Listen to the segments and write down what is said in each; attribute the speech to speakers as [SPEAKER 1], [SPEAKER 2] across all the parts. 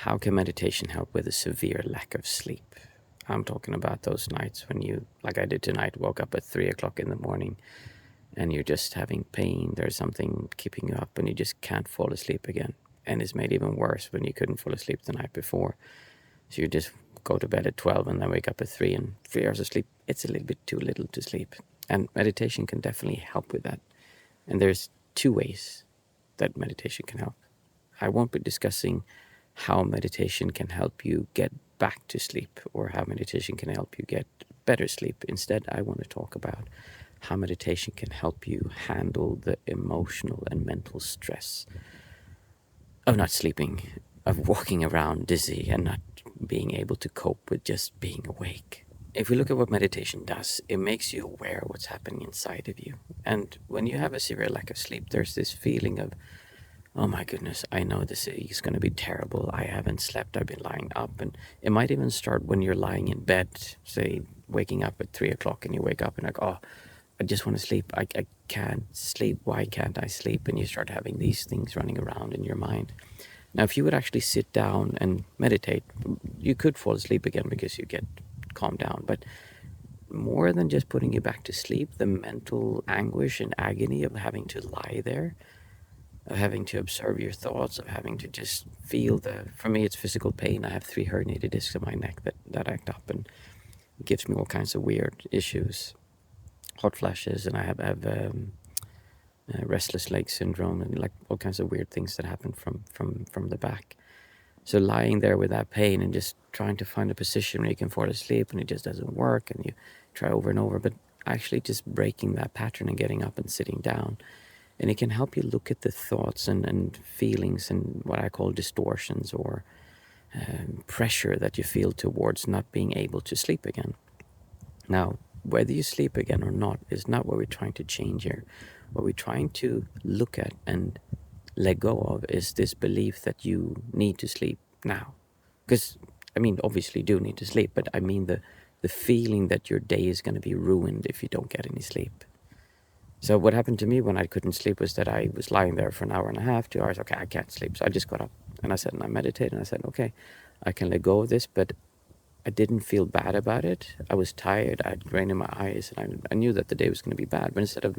[SPEAKER 1] How can meditation help with a severe lack of sleep? I'm talking about those nights when you, like I did tonight, woke up at 3 o'clock in the morning and you're just having pain. There's something keeping you up and you just can't fall asleep again. And it's made even worse when you couldn't fall asleep the night before. So you just go to bed at 12 and then wake up at 3, and 3 hours of sleep, it's a little bit too little to sleep. And meditation can definitely help with that. And there's two ways that meditation can help. I won't be discussing how meditation can help you get back to sleep or how meditation can help you get better sleep. Instead, I want to talk about how meditation can help you handle the emotional and mental stress of not sleeping, of walking around dizzy and not being able to cope with just being awake. If we look at what meditation does, it makes you aware of what's happening inside of you. And when you have a severe lack of sleep, there's this feeling of, oh my goodness, I know this is going to be terrible. I haven't slept. I've been lying up. And it might even start when you're lying in bed, say waking up at 3 o'clock, and you wake up and like, oh, I just want to sleep. I can't sleep. Why can't I sleep? And you start having these things running around in your mind. Now, if you would actually sit down and meditate, you could fall asleep again because you get calmed down. But more than just putting you back to sleep, the mental anguish and agony of having to lie there, of having to observe your thoughts, of having to just feel for me, it's physical pain. I have 3 herniated discs in my neck that act up and gives me all kinds of weird issues, hot flashes, and I have restless leg syndrome and like all kinds of weird things that happen from the back. So lying there with that pain and just trying to find a position where you can fall asleep, and it just doesn't work, and you try over and over, but actually just breaking that pattern and getting up and sitting down. And it can help you look at the thoughts and feelings and what I call distortions or pressure that you feel towards not being able to sleep again. Now, whether you sleep again or not is not what we're trying to change here. What we're trying to look at and let go of is this belief that you need to sleep now. Because, I mean, obviously you do need to sleep, but I mean the feeling that your day is going to be ruined if you don't get any sleep. So what happened to me when I couldn't sleep was that I was lying there for an hour and a half, 2 hours. Okay, I can't sleep. So I just got up and I said, and I meditated, and I said, okay, I can let go of this, but I didn't feel bad about it. I was tired. I had rain in my eyes, and I knew that the day was going to be bad. But instead of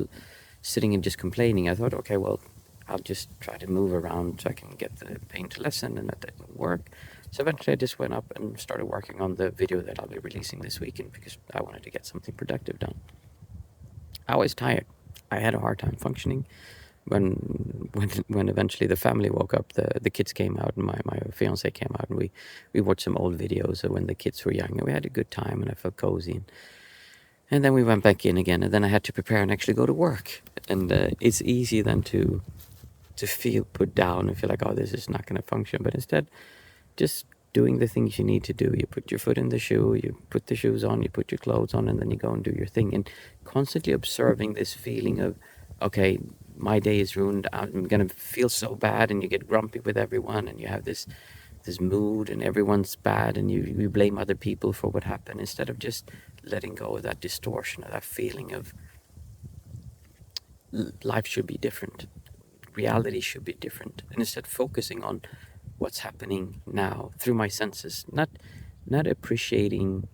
[SPEAKER 1] sitting and just complaining, I thought, okay, well, I'll just try to move around so I can get the pain to lessen, and that didn't work. So eventually I just went up and started working on the video that I'll be releasing this weekend because I wanted to get something productive done. I was tired. I had a hard time functioning. When eventually the family woke up, the kids came out, and my fiance came out, and we watched some old videos of when the kids were young, and we had a good time, and I felt cozy. And then we went back in again, and then I had to prepare and actually go to work. And it's easy then to feel put down and feel like, oh, this is not going to function. But instead, just doing the things you need to do. You put your foot in the shoe, you put the shoes on, you put your clothes on, and then you go and do your thing. And constantly observing this feeling of, okay, my day is ruined. I'm going to feel so bad, and you get grumpy with everyone, and you have this mood, and everyone's bad, and you blame other people for what happened, instead of just letting go of that distortion, of that feeling of life should be different, reality should be different, and instead focusing on what's happening now through my senses, not appreciating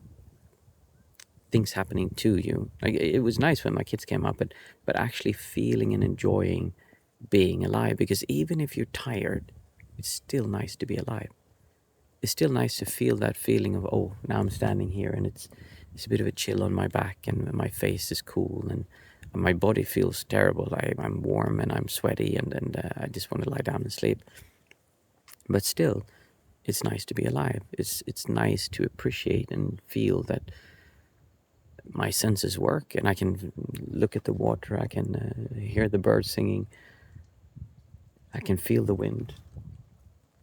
[SPEAKER 1] things happening to you. Like, it was nice when my kids came up, but actually feeling and enjoying being alive, because even if you're tired, it's still nice to be alive. It's still nice to feel that feeling of, oh, now I'm standing here and it's a bit of a chill on my back, and my face is cool, and my body feels terrible. I'm warm and I'm sweaty, and I just want to lie down and sleep. But still, it's nice to be alive. It's nice to appreciate and feel that my senses work, and I can look at the water, I can hear the birds singing, I can feel the wind,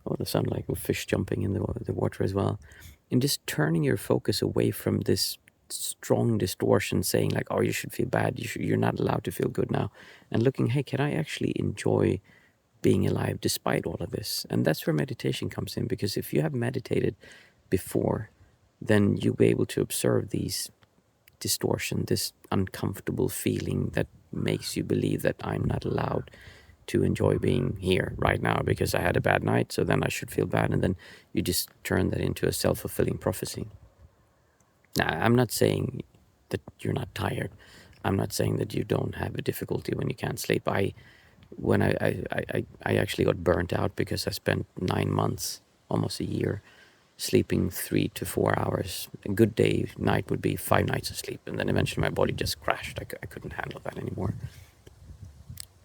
[SPEAKER 1] or the sunlight, or fish jumping in the water as well. And just turning your focus away from this strong distortion saying like, oh, you should feel bad, you're not allowed to feel good now, and looking, hey, can I actually enjoy being alive despite all of this? And that's where meditation comes in, because if you have meditated before, then you'll be able to observe these distortion, this uncomfortable feeling that makes you believe that I'm not allowed to enjoy being here right now because I had a bad night, so then I should feel bad, and then you just turn that into a self-fulfilling prophecy. Now, I'm not saying that you're not tired. I'm not saying that you don't have a difficulty when you can't sleep. When I actually got burnt out because I spent 9 months, almost a year, sleeping 3 to 4 hours. A good day, night would be 5 nights of sleep, and then eventually my body just crashed. I couldn't handle that anymore.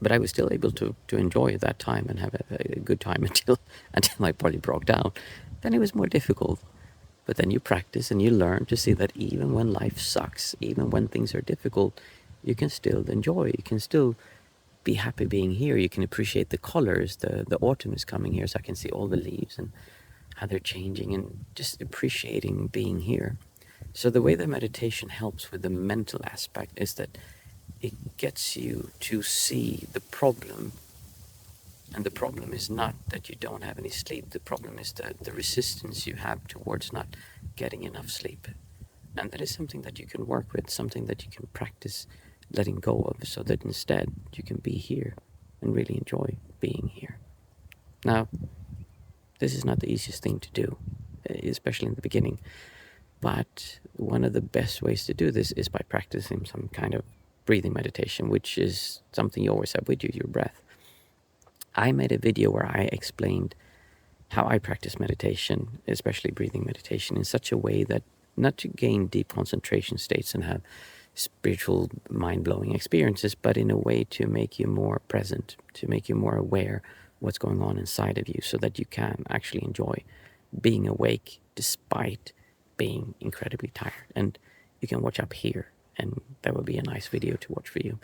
[SPEAKER 1] But I was still able to enjoy that time and have a good time until my body broke down. Then it was more difficult. But then you practice and you learn to see that even when life sucks, even when things are difficult, you can still enjoy. You can still be happy being here. You can appreciate the colors. The autumn is coming here, so I can see all the leaves and how they're changing, and just appreciating being here. So the way that meditation helps with the mental aspect is that it gets you to see the problem. And the problem is not that you don't have any sleep. The problem is the resistance you have towards not getting enough sleep. And that is something that you can work with, something that you can practice letting go of, so that instead you can be here and really enjoy being here. Now, this is not the easiest thing to do, especially in the beginning. But one of the best ways to do this is by practicing some kind of breathing meditation, which is something you always have with you, your breath. I made a video where I explained how I practice meditation, especially breathing meditation, in such a way that not to gain deep concentration states and have spiritual mind-blowing experiences, but in a way to make you more present, to make you more aware what's going on inside of you, so that you can actually enjoy being awake despite being incredibly tired. And you can watch up here, and that will be a nice video to watch for you.